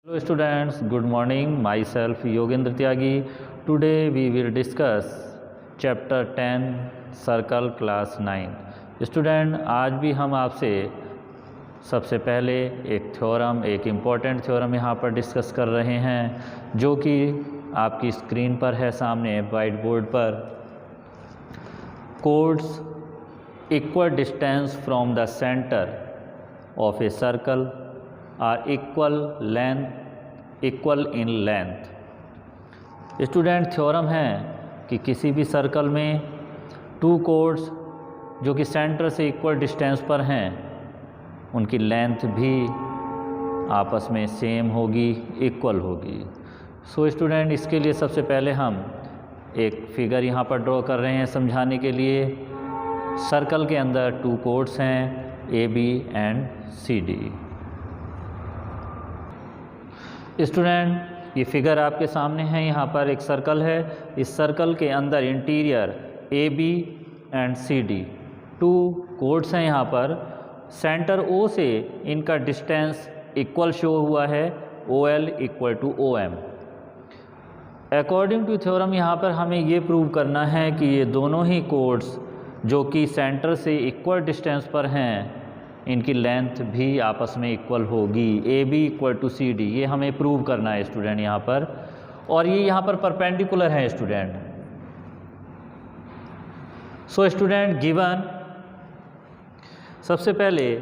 Hello students, good morning. Myself Yogendra Tyagi. Today we will discuss chapter 10 Circle Class 9. Student आज भी हम आपसे सबसे पहले एक थ्योरम, एक इम्पॉर्टेंट थ्योरम यहाँ पर डिस्कस कर रहे हैं जो कि आपकी स्क्रीन पर है सामने वाइट बोर्ड पर। Chords equal distance from the centre of a circle are equal in length. Student theorem है कि किसी भी सर्कल में टू कोड्स जो कि सेंटर से इक्वल डिस्टेंस पर हैं उनकी लेंथ भी आपस में सेम होगी, इक्वल होगी। सो स्टूडेंट इसके लिए सबसे पहले हम एक फिगर यहाँ पर ड्रॉ कर रहे हैं समझाने के लिए। सर्कल के अंदर टू कोड्स हैं A B and C D. Student ये फिगर आपके सामने है, यहाँ पर एक सर्कल है। इस सर्कल के अंदर interior A B and C D two chords हैं। यहाँ पर सेंटर ओ से इनका डिस्टेंस इक्वल शो हुआ है, O L equal to O M. According to theorem यहाँ पर हमें ये प्रूव करना है कि ये दोनों ही कोड्स जो कि सेंटर से इक्वल डिस्टेंस पर हैं इनकी लेंथ भी आपस में इक्वल होगी, A B equal to C D. ये हमें प्रूव करना है स्टूडेंट यहाँ पर, और ये यहाँ पर परपेंडिकुलर है स्टूडेंट। सो स्टूडेंट गिवन, सबसे पहले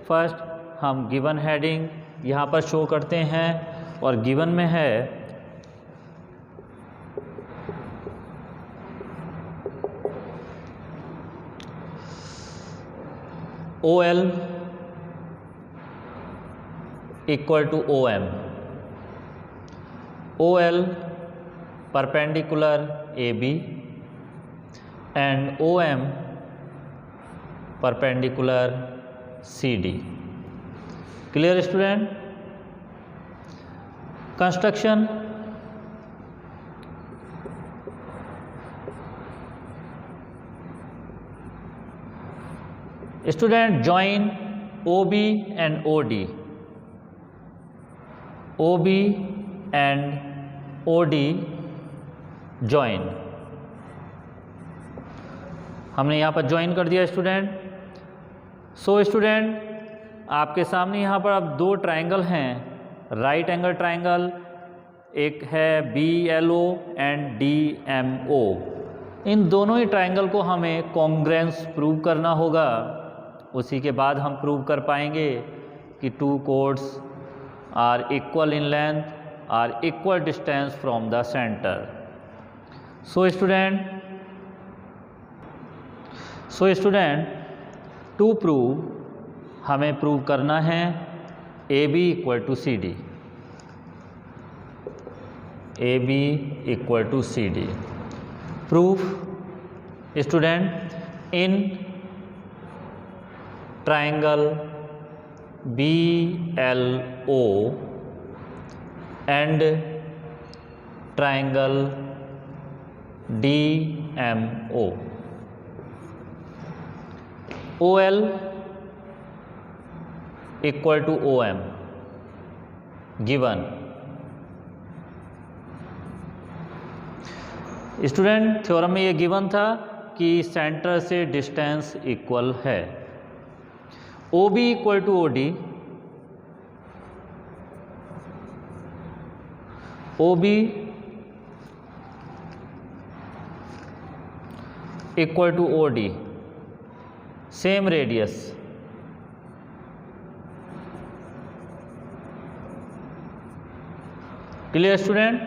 फर्स्ट हम गिवन हेडिंग यहाँ पर शो करते हैं और गिवन में है O L equal to O M. O L perpendicular A B and O M perpendicular C D. Clear student? Construction, student join OB and OD, OB and OD join। हमने यहाँ पर join कर दिया student. So student आपके सामने यहाँ पर अब दो ट्रायंगल हैं, राइट एंगल ट्रायंगल, एक है BLO एंड DMO। इन दोनों ही ट्रायंगल को हमें कॉन्ग्रुएंस प्रूव करना होगा। उसी के बाद हम प्रूव कर पाएंगे कि two chords are equal in length, are equal distance from the centre. So student to prove हमें प्रूव करना है A B equal to C D, A B equal to C D. Proof student in triangle BLO and triangle DMO, OL equal to OM given. Student theorem में ये given था कि centre से distance equal है। OB equal to OD, OB equal to OD, same radius. Clear student?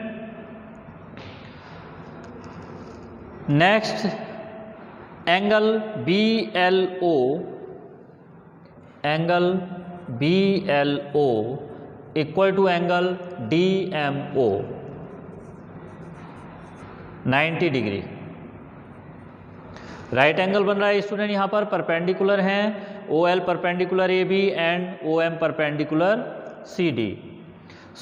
Next angle BLO, angle BLO equal to angle DMO 90 degree. Right angle बन रहा है student, यहाँ पर परपेंडिकुलर हैं, OL perpendicular AB and OM perpendicular CD।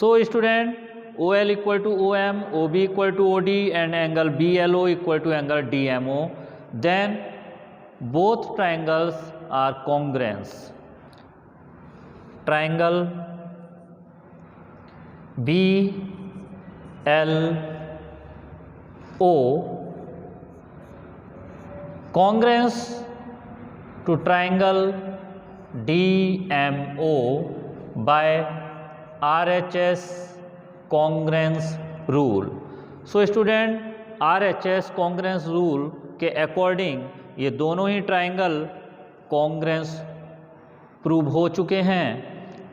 So student OL equal to OM, OB equal to OD and angle BLO equal to angle DMO, then both triangles are congruent. Triangle BLO congruence to triangle DMO by RHS congruence rule। So student RHS congruence rule के according ये दोनों ही triangle congruence prove हो चुके हैं।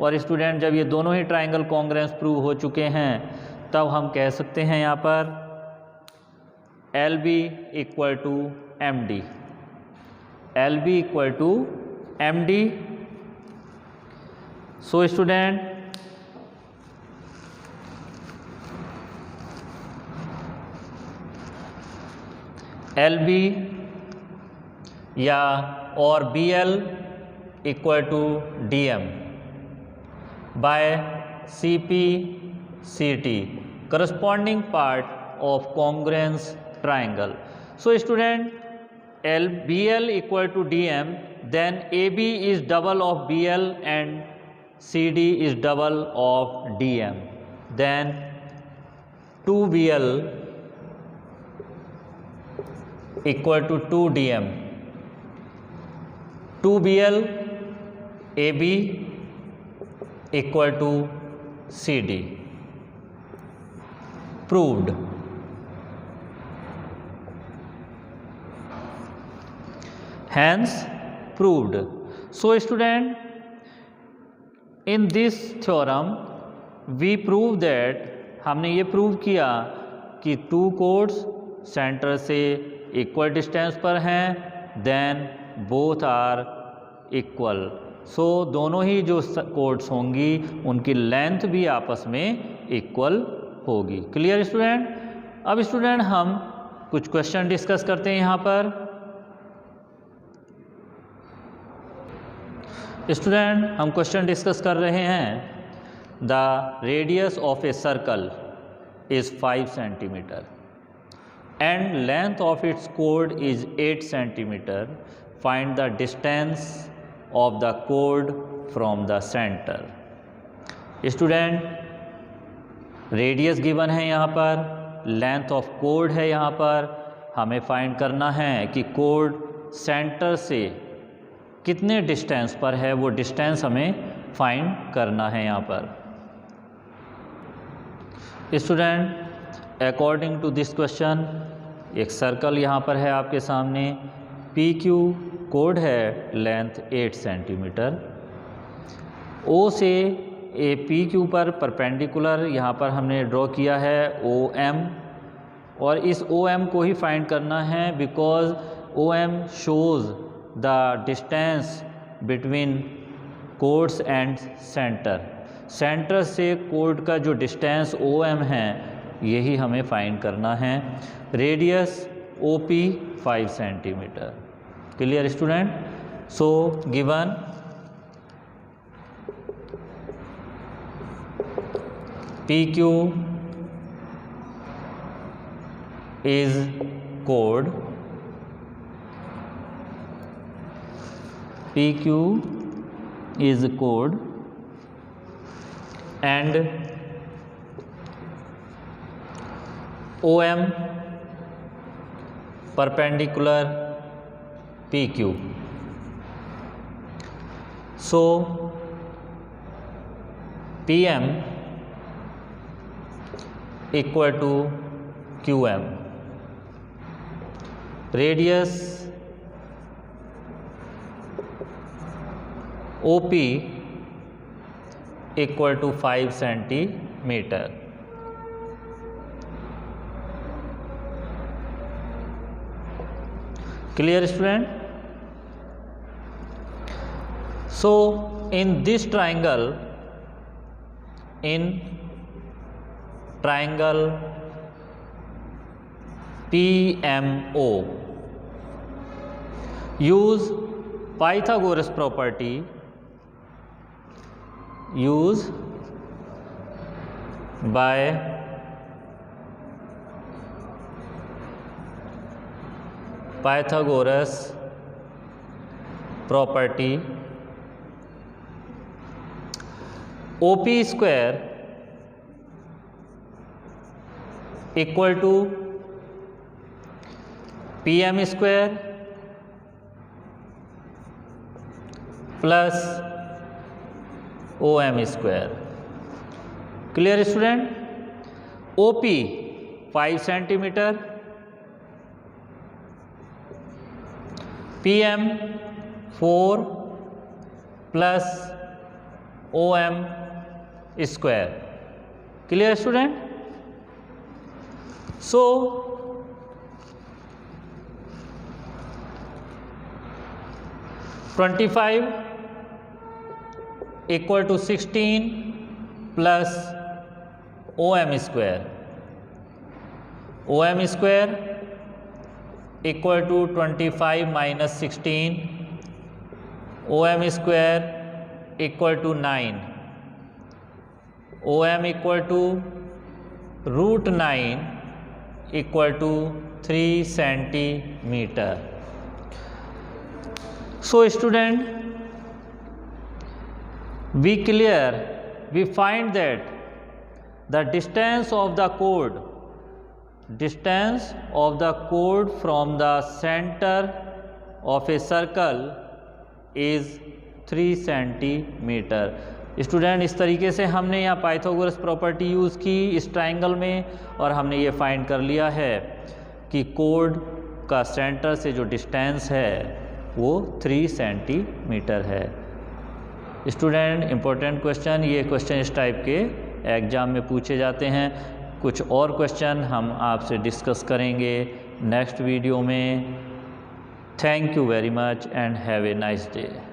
और student जब ये दोनों ही ट्राइंगल कॉन्ग्रेंस प्रूव हो चुके हैं तब हम कह सकते हैं यहाँ पर LB equal to MD, LB equal to MD। So student LB या और BL equal to DM by CP/CT corresponding part of congruence triangle। So student BL equal to DM, then AB is double of BL and CD is double of DM, then 2BL equal to 2DM, 2BL AB equal to CD, proved। Hence proved। So student in this theorem we prove that, हमने ये prove किया कि two codes centre से equal distance पर हैं, then both are equal. सो दोनों ही जो codes होंगी उनकी लेंथ भी आपस में इक्वल होगी। Clear student? अब स्टूडेंट हम कुछ क्वेश्चन डिस्कस करते हैं यहाँ पर। स्टूडेंट हम क्वेश्चन डिस्कस कर रहे हैं, the radius of a circle is 5 centimetre and length of its code is 8 centimetre, find the distance of the code from the centre. Student radius given है यहाँ पर, लेंथ ऑफ कोड है यहाँ पर, हमें फाइंड करना है कि कोड सेंटर से कितने डिस्टेंस पर है, वो डिस्टेंस हमें फाइंड करना है यहाँ पर। Student according to this question एक सर्कल यहाँ पर है आपके सामने, PQ कोड है, लेंथ 8 सेंटीमीटर। O से PQ पर परपेंडिकुलर यहाँ पर हमने ड्रॉ किया है OM, और इस OM को ही फाइंड करना है because OM shows the distance between codes and centre. Centre से कोड का जो डिस्टेंस OM है यही हमें फाइंड करना है। Radius OP 5 centimetre. Clear student? So given PQ is code, PQ is code and OM perpendicular PQ। So PM equal to QM, radius OP equal to 5 centimetre. Clear student? So in this triangle, in triangle PMO, use Pythagoras property, use by Pythagoras property, OP square equal to PM square plus OM square. Clear student? OP 5 centimetre, PM 4 plus OM square. Clear student? So (25) equal to 16 plus OM square. OM square equal to 25 minus 16, OM square equal to 9, OM equal to √9 equal to 3 centimetre. So student, we find that the distance of the chord from the center of a circle is 3 centimetre. Student, इस तरीके से हमने यहाँ Pythagoras property use की इस triangle में, और हमने ये फाइंड कर लिया है कि कोड का सेंटर से जो डिस्टेंस है वो 3 सेंटीमीटर है। स्टूडेंट, इम्पोर्टेंट क्वेश्चन, ये क्वेश्चन इस टाइप के एग्ज़ाम में पूछे जाते हैं। कुछ और क्वेश्चन हम आपसे डिस्कस करेंगे नेक्स्ट वीडियो में। Thank you very much and have a nice day.